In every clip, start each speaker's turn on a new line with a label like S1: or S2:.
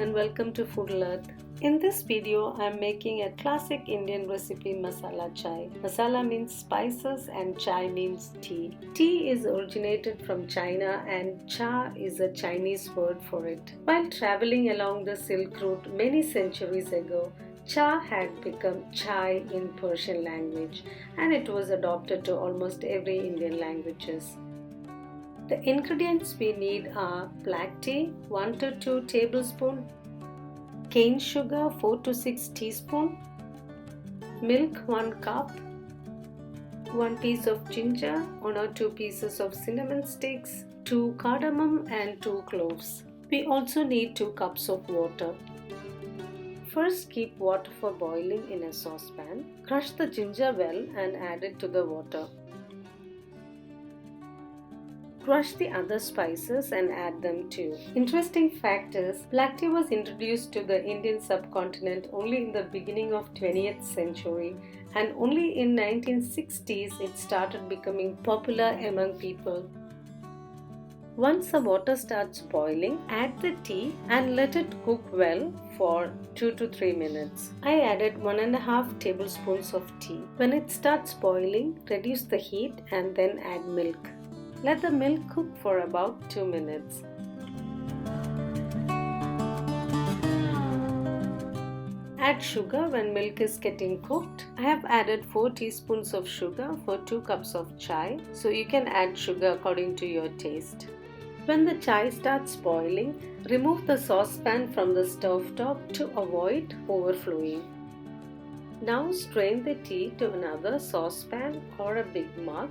S1: and welcome to Food Alert. In this video, I am making a classic Indian recipe Masala Chai. Masala means spices and Chai means tea. Tea is originated from China and Cha is a Chinese word for it. While traveling along the Silk Route many centuries ago, Cha had become Chai in Persian language and it was adopted to almost every Indian languages. The ingredients we need are black tea 1 to 2 tablespoons, cane sugar 4 to 6 teaspoons, milk 1 cup, 1 piece of ginger, 1 or 2 pieces of cinnamon sticks, 2 cardamom and 2 cloves. We also need 2 cups of water. First, keep water for boiling in a saucepan. Crush the ginger well and add it to the water. Crush the other spices and add them too. Interesting fact is, black tea was introduced to the Indian subcontinent only in the beginning of 20th century and only in 1960s it started becoming popular among people. Once the water starts boiling, add the tea and let it cook well for 2 to 3 minutes. I added 1.5 tablespoons of tea. When it starts boiling, reduce the heat and then add milk. Let the milk cook for about 2 minutes. Add sugar when milk is getting cooked. I have added 4 teaspoons of sugar for 2 cups of chai, so you can add sugar according to your taste. When the chai starts boiling, remove the saucepan from the stove top to avoid overflowing. Now strain the tea to another saucepan or a big mug.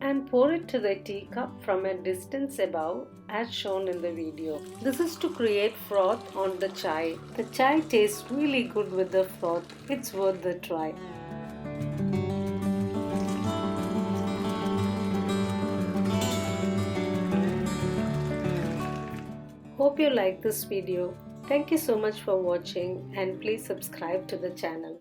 S1: And pour it to the teacup from a distance above as shown in the video. This is to create froth on the chai. The chai tastes really good with the froth. It's worth the try. Hope you like this video. Thank you so much for watching and please subscribe to the channel.